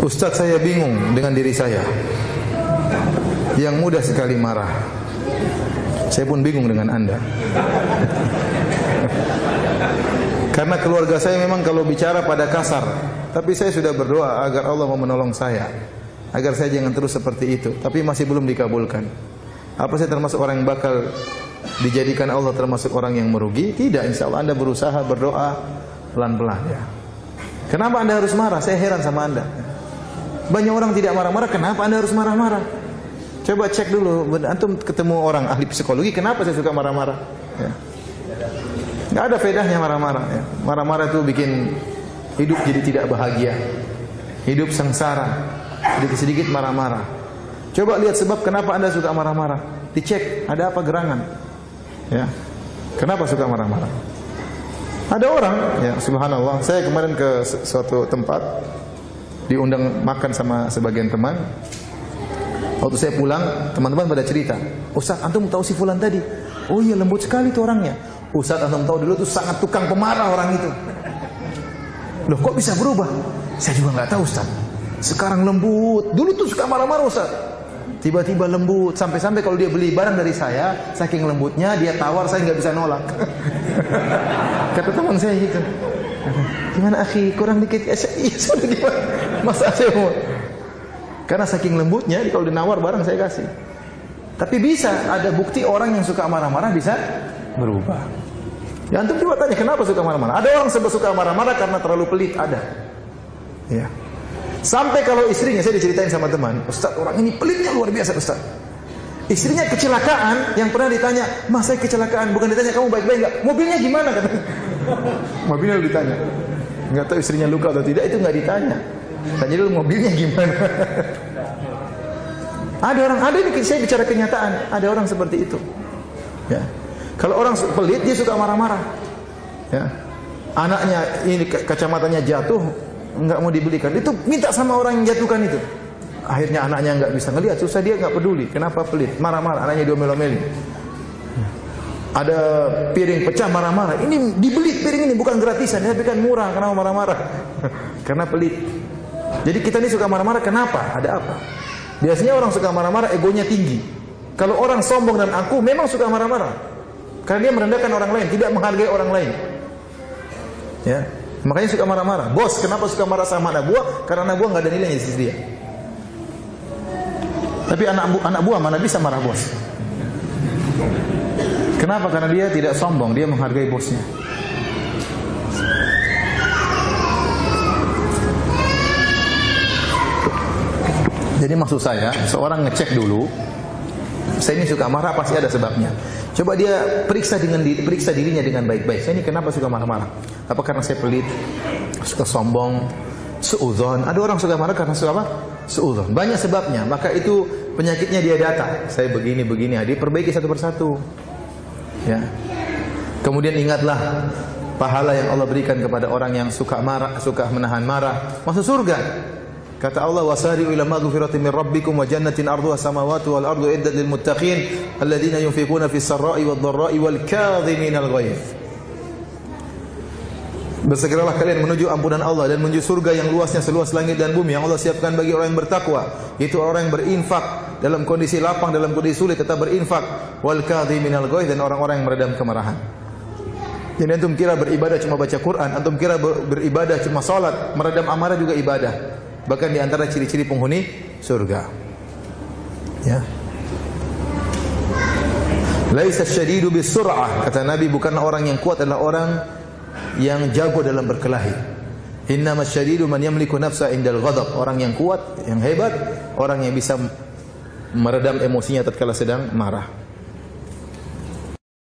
Ustaz, saya bingung dengan diri saya yang mudah sekali marah. Saya pun bingung dengan Anda. Karena keluarga saya memang kalau bicara pada kasar, tapi saya sudah berdoa agar Allah mau menolong saya, agar saya jangan terus seperti itu, tapi masih belum dikabulkan. Apa saya termasuk orang yang bakal dijadikan Allah termasuk orang yang merugi? Tidak, insya Allah Anda berusaha berdoa pelan-pelan ya. Kenapa Anda harus marah? Saya heran sama Anda. Banyak orang tidak marah-marah, kenapa Anda harus marah-marah? Coba cek dulu, antum ketemu orang ahli psikologi, kenapa saya suka marah-marah? Ya. Nggak ada faedahnya marah-marah. Ya. Marah-marah itu bikin hidup jadi tidak bahagia, hidup sengsara, sedikit-sedikit marah-marah. Coba lihat sebab kenapa Anda suka marah-marah. Dicek, ada apa gerangan? Ya. Kenapa suka marah-marah? Ada orang, ya subhanallah, saya kemarin ke suatu tempat, diundang makan sama sebagian teman. Waktu saya pulang, teman-teman pada cerita, Ustaz, antum tahu si fulan tadi? Oh iya, lembut sekali tuh orangnya. Ustaz, antum tahu dulu tuh sangat tukang pemarah orang itu. Loh, kok bisa berubah? Saya juga nggak tahu, Ustaz. Sekarang lembut, dulu tuh suka marah-marah, Ustaz. Tiba-tiba lembut, sampai-sampai kalau dia beli barang dari saya, saking lembutnya dia tawar, saya nggak bisa nolak. Kata teman saya gitu. Gimana akhi, kurang dikit? Ya sudah, gimana? Masa saya mau? Karena saking lembutnya, kalau dinawar barang saya kasih. Tapi bisa, ada bukti orang yang suka marah-marah bisa berubah. Ya antum coba tanya, kenapa suka marah-marah? Ada orang suka marah-marah karena terlalu pelit, ada. Ya. Sampai kalau istrinya, saya diceritain sama teman, Ustaz, orang ini pelitnya luar biasa, Ustaz. Istrinya kecelakaan, yang pernah ditanya, Mas, saya kecelakaan, bukan ditanya kamu baik-baik enggak? Mobilnya gimana, katanya. Mobilnya ditanya. Enggak tahu istrinya luka atau tidak, itu enggak ditanya. Tanya dulu mobilnya gimana. Ada orang, ada ini saya bicara kenyataan, ada orang seperti itu. Ya. Kalau orang pelit, dia suka marah-marah. Ya. Anaknya ini kacamatanya jatuh, enggak mau dibelikan. Itu minta sama orang yang jatuhkan itu. Akhirnya anaknya enggak bisa ngelihat, susah, dia enggak peduli. Kenapa pelit? Marah-marah, anaknya diomel-omelin. Ada piring pecah, marah-marah. Ini dibeli piring ini, bukan gratisan, tapi kan murah. Kenapa marah-marah? Karena pelit. Jadi kita ini suka marah-marah, kenapa? Ada apa? Biasanya orang suka marah-marah, egonya tinggi. Kalau orang sombong dan aku, memang suka marah-marah. Karena dia merendahkan orang lain, tidak menghargai orang lain. Ya, makanya suka marah-marah. Bos, kenapa suka marah sama anak buah? Karena anak buah nggak ada nilainya di sisi dia. Tapi anak buah mana bisa marah bos? Kenapa? Karena dia tidak sombong, dia menghargai bosnya. Jadi maksud saya, seorang ngecek dulu, saya ini suka marah pasti ada sebabnya. Coba dia periksa dirinya dengan baik-baik. Saya ini kenapa suka marah-marah? Apa karena saya pelit, suka sombong, suudzon? Ada orang suka marah karena suka apa? Suudzon. Banyak sebabnya. Maka itu penyakitnya dia data. Saya begini, dia perbaiki satu persatu. Ya. Kemudian ingatlah pahala yang Allah berikan kepada orang yang suka marah, suka menahan marah, masuk surga. Kata Allah, wasari'u ila maghfiratin min rabbikum wa jannatin arduha samawati wal ardu iddat lil muttaqin alladziina yunfiquna fis sarra'i wad dharra'i wal kadhiminal ghaidh. Bersegeralah kalian menuju ampunan Allah dan menuju surga yang luasnya seluas langit dan bumi yang Allah siapkan bagi orang yang bertakwa, yaitu orang yang berinfak dalam kondisi lapang, dalam kondisi sulit tetap berinfak, wal kadhiminal ghaidh, dan orang-orang yang meredam kemarahan. Jadi antum kira beribadah cuma baca Quran, antum kira beribadah cuma salat, meredam amarah juga ibadah. Bahkan di antara ciri-ciri penghuni surga. Ya. Laisa syadidu bisur'ah, kata Nabi, bukanlah orang yang kuat adalah orang yang jago dalam berkelahi. Innamas syadidu man yamliku nafsa indal ghadab. Orang yang kuat, yang hebat, orang yang bisa meredam emosinya tatkala sedang marah.